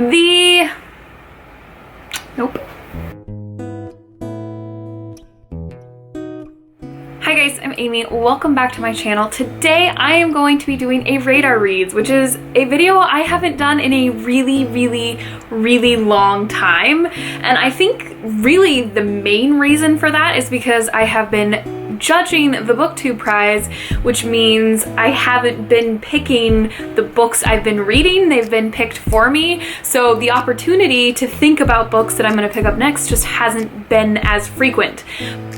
Nope. Hi guys, I'm Amy. Welcome back to my channel. Today I am going to be doing a radar reads, which is a video I haven't done in a really long time. And I think really the main reason for that is because I have been judging the BookTube prize, which means I haven't been picking the books I've been reading. They've been picked for me. So the opportunity to think about books that I'm going to pick up next just hasn't been as frequent.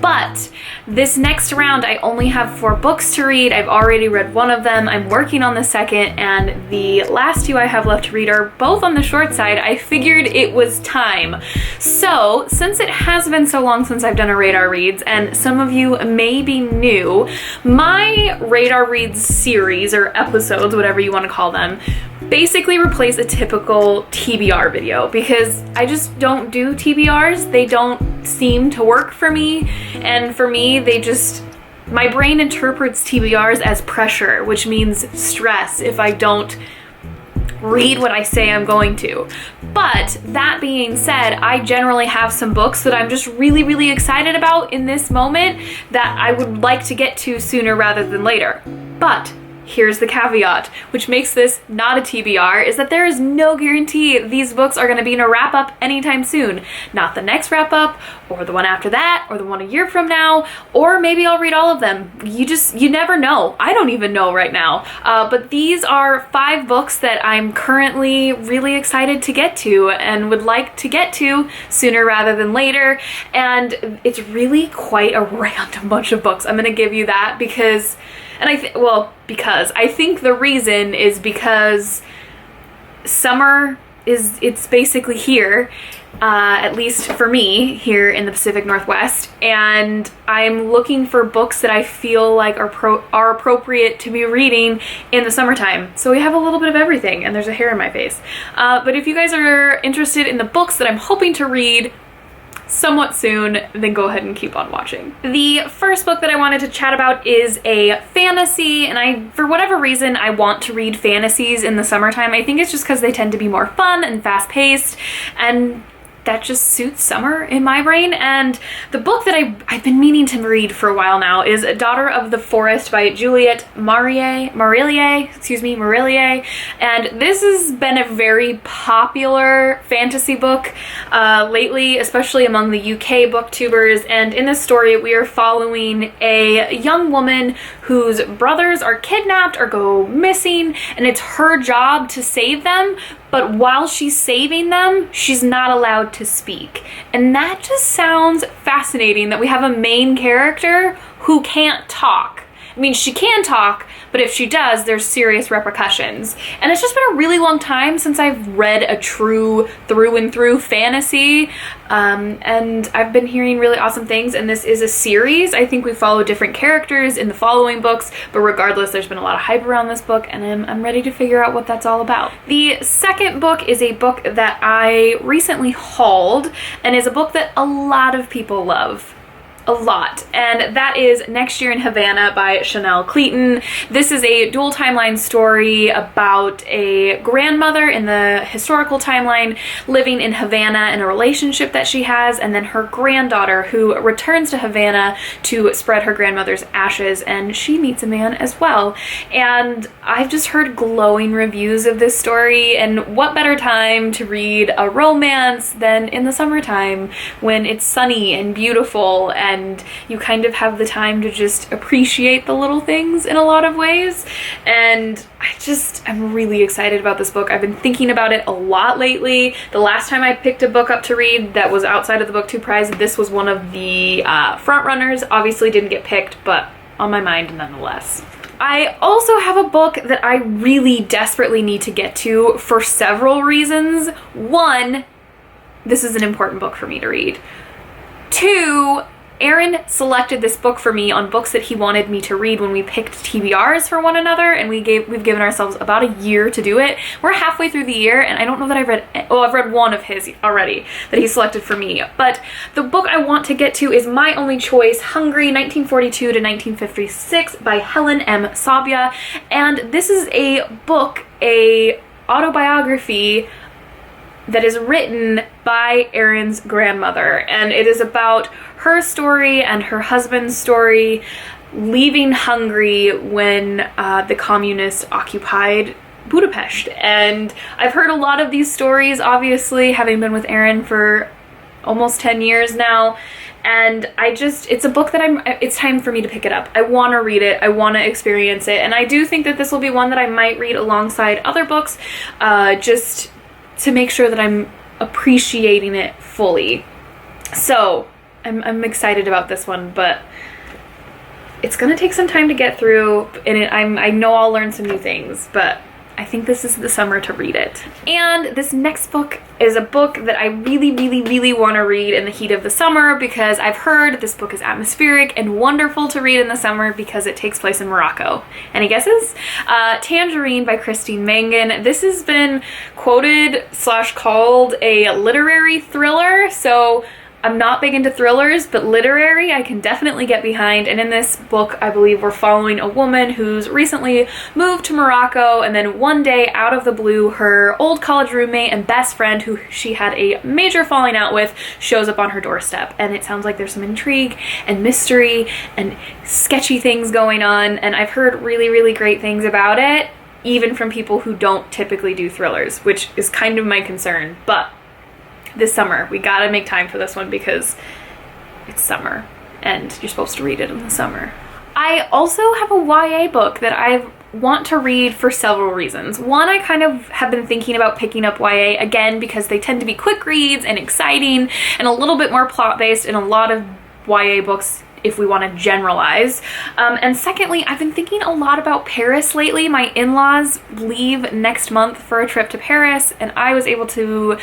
But this next round, I only have 4 books to read. I've already read one of them. I'm working on the second, and the last 2 I have left to read are both on the short side. I figured it was time. So since it has been so long since I've done a radar reads, and some of you may be new, my radar reads series, or episodes, whatever you want to call them, basically replace a typical TBR video because I just don't do TBRs. They don't seem to work for me, and for me my brain interprets TBRs as pressure, which means stress if I don't read what I say I'm going to. But that being said, I generally have some books that I'm just really excited about in this moment that I would like to get to sooner rather than later. But here's the caveat, which makes this not a TBR, is that there is no guarantee these books are going to be in a wrap-up anytime soon. Not the next wrap-up, or the one after that, or the one a year from now, or maybe I'll read all of them. You never know. I don't even know right now. But these are 5 books that I'm currently really excited to get to and would like to get to sooner rather than later. And it's really quite a random bunch of books. I'm going to give you that because I think the reason is because summer it's basically here, at least for me here in the Pacific Northwest, and I'm looking for books that I feel like are appropriate to be reading in the summertime. So we have a little bit of everything, and there's a hair in my face. But if you guys are interested in the books that I'm hoping to read somewhat soon, then go ahead and keep on watching. The first book that I wanted to chat about is a fantasy, and for whatever reason, I want to read fantasies in the summertime. I think it's just because they tend to be more fun and fast-paced, and that just suits summer in my brain. And the book that I've been meaning to read for a while now is Daughter of the Forest by Juliette Marillier. And this has been a very popular fantasy book lately, especially among the UK booktubers. And in this story, we are following a young woman whose brothers are kidnapped or go missing, and it's her job to save them. But while she's saving them, she's not allowed to speak. And that just sounds fascinating, that we have a main character who can't talk. I mean, she can talk, but if she does, there's serious repercussions. And it's just been a really long time since I've read a true through and through fantasy, and I've been hearing really awesome things, and this is a series. I think we follow different characters in the following books, but regardless, there's been a lot of hype around this book, and I'm ready to figure out what that's all about. The second book is a book that I recently hauled, and is a book that a lot of people love. A lot, and that is Next Year in Havana by Chanel Cleeton. This is a dual timeline story about a grandmother in the historical timeline living in Havana in a relationship that she has, and then her granddaughter who returns to Havana to spread her grandmother's ashes, and she meets a man as well. And I've just heard glowing reviews of this story, and what better time to read a romance than in the summertime when it's sunny and beautiful, and you kind of have the time to just appreciate the little things in a lot of ways. And I'm really excited about this book. I've been thinking about it a lot lately. The last time I picked a book up to read that was outside of the BookTube prize, this was one of the front runners. Obviously didn't get picked, but on my mind nonetheless. I also have a book that I really desperately need to get to for several reasons. 1, this is an important book for me to read. 2, Aaron selected this book for me on books that he wanted me to read when we picked TBRs for one another, and we've given ourselves about a year to do it. We're halfway through the year, and I don't know that I've read one of his already that he selected for me. But the book I want to get to is my only choice, Hungry, 1942 to 1956 by Helen M. Sabia. And this is a book, a autobiography that is written by Erin's grandmother, and it is about her story and her husband's story leaving Hungary when the communists occupied Budapest. And I've heard a lot of these stories, obviously, having been with Erin for almost 10 years now, and it's a book that it's time for me to pick it up. I want to read it, I want to experience it, and I do think that this will be one that I might read alongside other books, just to make sure that I'm appreciating it fully. So I'm excited about this one, but it's gonna take some time to get through, and I know I'll learn some new things, but I think this is the summer to read it. And this next book is a book that I really, really, really want to read in the heat of the summer, because I've heard this book is atmospheric and wonderful to read in the summer because it takes place in Morocco. Any guesses? Tangerine by Christine Mangan. This has been quoted / called a literary thriller, so I'm not big into thrillers, but literary I can definitely get behind. And in this book, I believe we're following a woman who's recently moved to Morocco, and then one day, out of the blue, her old college roommate and best friend, who she had a major falling out with, shows up on her doorstep. And it sounds like there's some intrigue and mystery and sketchy things going on, and I've heard really, really great things about it, even from people who don't typically do thrillers, which is kind of my concern. But this summer, we gotta make time for this one because it's summer and you're supposed to read it in the summer. I also have a YA book that I want to read for several reasons. One, I kind of have been thinking about picking up YA again because they tend to be quick reads and exciting and a little bit more plot-based in a lot of YA books, if we want to generalize. And secondly, I've been thinking a lot about Paris lately. My in-laws leave next month for a trip to Paris, and I was able to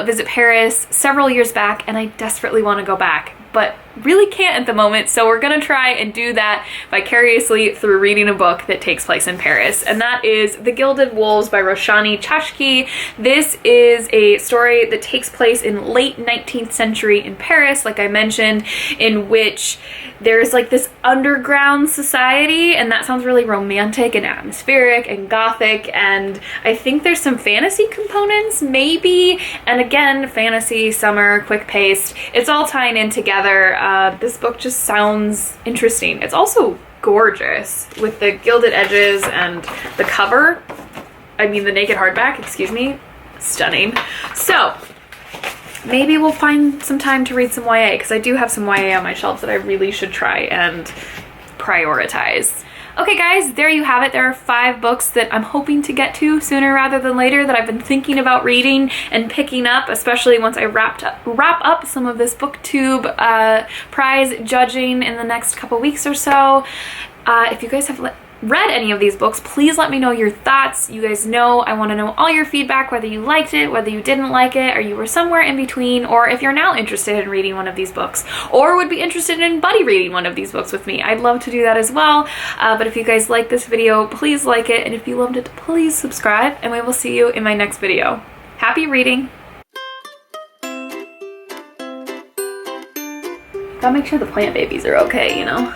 visit Paris several years back, and I desperately want to go back, but really can't at the moment, so we're gonna try and do that vicariously through reading a book that takes place in Paris, and that is The Gilded Wolves by Roshani Chachki. This is a story that takes place in late 19th century in Paris, like I mentioned, in which there's like this underground society, and that sounds really romantic and atmospheric and gothic, and I think there's some fantasy components, maybe, and again, fantasy, summer, quick-paced, it's all tying in together. This book just sounds interesting. It's also gorgeous with the gilded edges and the cover. I mean, the naked hardback, excuse me. Stunning. So maybe we'll find some time to read some YA, because I do have some YA on my shelves that I really should try and prioritize. Okay guys, there you have it. There are 5 books that I'm hoping to get to sooner rather than later that I've been thinking about reading and picking up, especially once I wrap up some of this BookTube prize judging in the next couple weeks or so. If you guys have read any of these books, please let me know your thoughts. You guys know I want to know all your feedback, whether you liked it, whether you didn't like it, or you were somewhere in between, or if you're now interested in reading one of these books, or would be interested in buddy reading one of these books with me. I'd love to do that as well. But if you guys like this video, please like it, and if you loved it, please subscribe, and we will see you in my next video. Happy reading! Gotta make sure the plant babies are okay, you know?